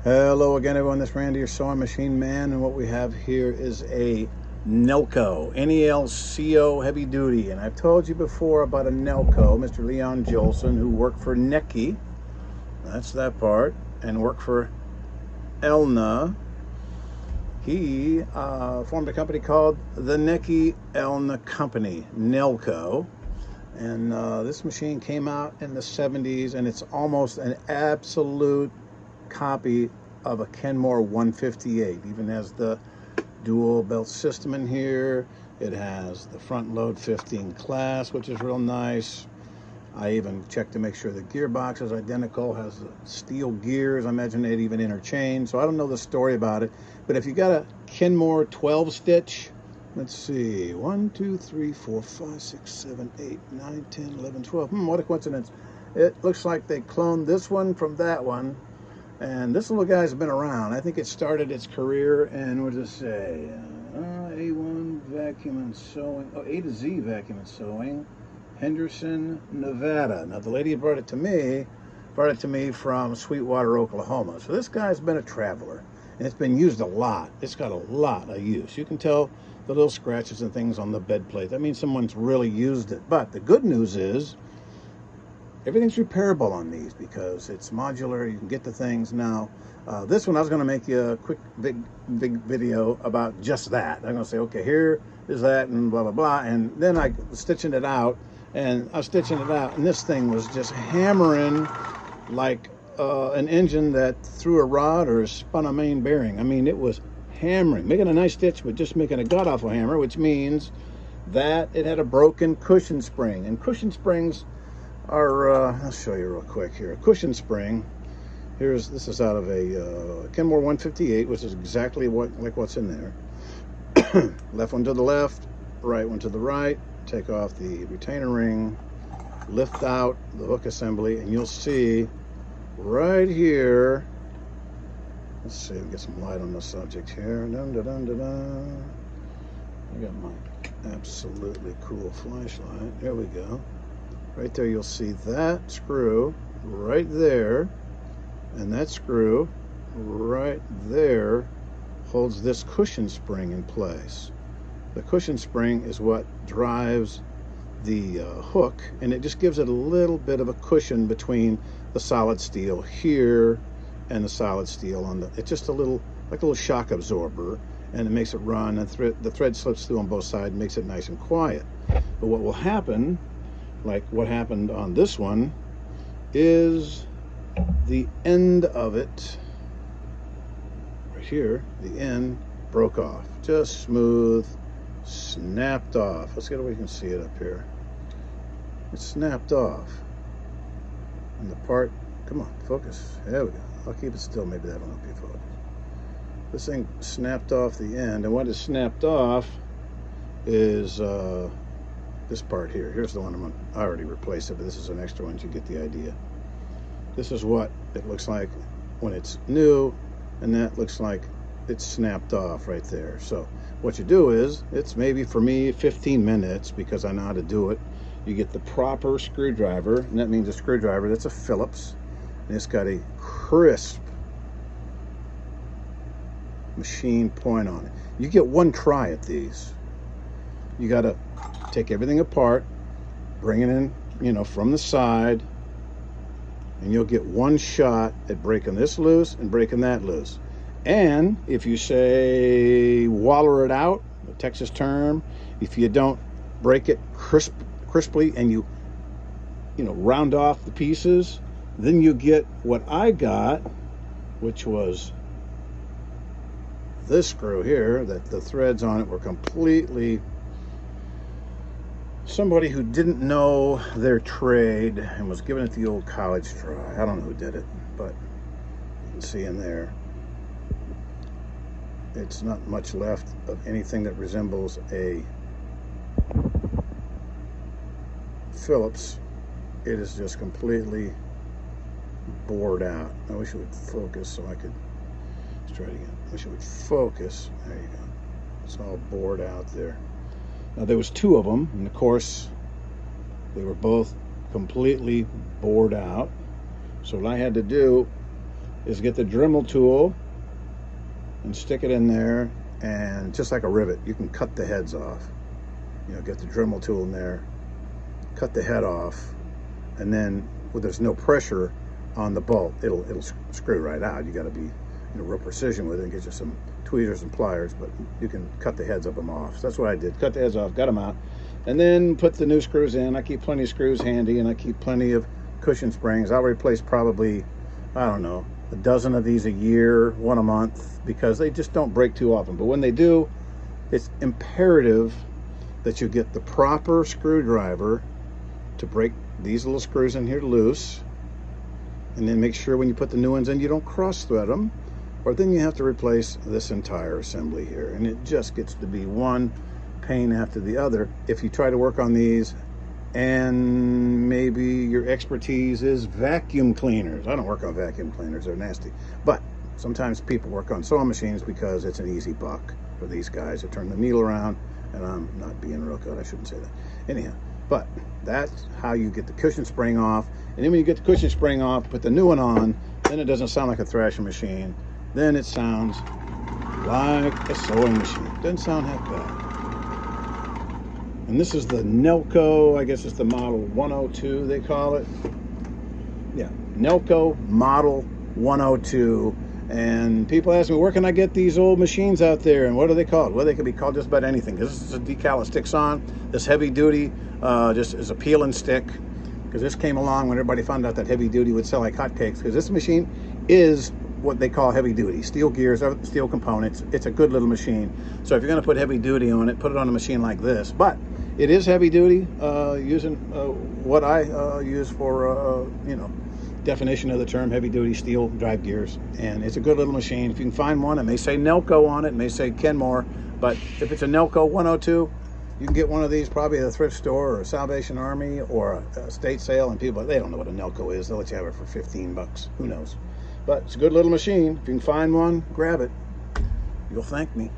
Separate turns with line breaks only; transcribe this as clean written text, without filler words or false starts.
Hello again, everyone. This is Randy, your sewing machine man, and what we have here is a Nelco, N-E-L-C-O heavy duty. And I've told you before about a Nelco, Mr. Leon Jolson, who worked for Necky, that's that part, and worked for Elna. He formed a company called the Necky Elna Company, Nelco. And this machine came out in the 70s, and it's almost an absolute copy of a Kenmore 158. Even has the dual belt system in here. It has the front load 15 class, which is real nice. I even checked to make sure the gearbox is identical, has the steel gears. I imagine they'd even interchange. So I don't know the story about it, but if you got a Kenmore 12 stitch, let's see, 1, 2, 3, 4, 5, 6, 7, 8, 9, 10, 11, 12. What a coincidence. It looks like they cloned this one from that one. And this little guy's been around. I think it started its career in, what does it say? A1 Vacuum and Sewing. Oh, A to Z Vacuum and Sewing. Henderson, Nevada. Now, the lady who brought it to me from Sweetwater, Oklahoma. So this guy's been a traveler. And it's been used a lot. It's got a lot of use. You can tell the little scratches and things on the bed plate. That means someone's really used it. But the good news is, everything's repairable on these because it's modular. You can get the things now. This one, I was going to make you a quick, big video about just that. I'm going to say, okay, here is that, and blah, blah, blah. And then I was stitching it out, and this thing was just hammering like an engine that threw a rod or spun a main bearing. I mean, it was hammering, making a nice stitch, but just making a god-awful hammer, which means that it had a broken cushion spring. And cushion springs are, I'll show you real quick here. A cushion spring. This is out of a Kenmore 158, which is exactly like what's in there. Left one to the left, right one to the right. Take off the retainer ring, lift out the hook assembly, and you'll see right here. Let's see, get some light on the subject here. Dun, dun, dun, dun, dun. I got my absolutely cool flashlight. There we go. Right there, you'll see that screw right there, and that screw right there holds this cushion spring in place. The cushion spring is what drives the hook, and it just gives it a little bit of a cushion between the solid steel here and the solid steel on the. It's just a little, like a little shock absorber, and it makes it run. And the thread slips through on both sides, makes it nice and quiet. But what will happen, like what happened on this one, is the end of it right here, the end broke off. Just smooth, snapped off. Let's get where you can see it up here. It snapped off. And the part, come on, focus. There we go. I'll keep it still, maybe that'll help you focus. This thing snapped off the end, and what is snapped off is this part here. Here's the one I already replaced it, but this is an extra one. You get the idea. This is what it looks like when it's new, and that looks like it's snapped off right there. So what you do is, it's maybe for me 15 minutes because I know how to do it. You get the proper screwdriver, and that means a screwdriver that's a Phillips, and it's got a crisp machine point on it. You get one try at these. You got to take everything apart, bring it in, from the side, and you'll get one shot at breaking this loose and breaking that loose. And if you say waller it out, a Texas term, if you don't break it crisply and you round off the pieces, then you get what I got, which was this screw here, that the threads on it were completely, somebody who didn't know their trade and was giving it the old college try. I don't know who did it, but you can see in there, it's not much left of anything that resembles a Phillips. It is just completely bored out. I wish it would focus so I could, let's try it again. I wish it would focus. There you go. It's all bored out there. Now there was two of them, and of course they were both completely bored out. So what I had to do is get the Dremel tool and stick it in there, and just like a rivet, you can cut the heads off. You know, get the Dremel tool in there, cut the head off, and then well, there's no pressure on the bolt. It'll screw right out. You got to be, you know, real precision with it and get you some tweezers and pliers, but you can cut the heads of them off. So that's what I did. Cut the heads off, got them out, and then put the new screws in. I keep plenty of screws handy, and I keep plenty of cushion springs. I'll replace probably, I don't know, a dozen of these a year, one a month, because they just don't break too often. But when they do, it's imperative that you get the proper screwdriver to break these little screws in here loose, and then make sure when you put the new ones in, you don't cross thread them, or then you have to replace this entire assembly here, and it just gets to be one pain after the other if you try to work on these and maybe your expertise is vacuum cleaners. I don't work on vacuum cleaners, they're nasty. But sometimes people work on sewing machines because it's an easy buck for these guys to turn the needle around, and I'm not being real good, I shouldn't say that. Anyhow, but that's how you get the cushion spring off. And then when you get the cushion spring off, put the new one on, then it doesn't sound like a thrashing machine. Then it sounds like a sewing machine. Doesn't sound half bad. And this is the Nelco, I guess it's the model 102 they call it. Yeah, Nelco Model 102. And people ask me, where can I get these old machines out there, and what are they called? Well, they can be called just about anything. This is a decal that sticks on. This heavy duty just is a peel and stick, because this came along when everybody found out that heavy duty would sell like hotcakes, because this machine is what they call heavy duty. Steel gears, steel components. It's a good little machine. So if you're going to put heavy duty on it, put it on a machine like this. But it is heavy duty, using what I use for, you know, definition of the term, heavy duty steel drive gears. And it's a good little machine. If you can find one, it may say Nelco on it, it may say Kenmore, but if it's a Nelco 102, you can get one of these probably at a thrift store or a Salvation Army or a state sale, and people, they don't know what a Nelco is. They'll let you have it for 15 bucks. Who knows? But it's a good little machine. If you can find one, grab it. You'll thank me.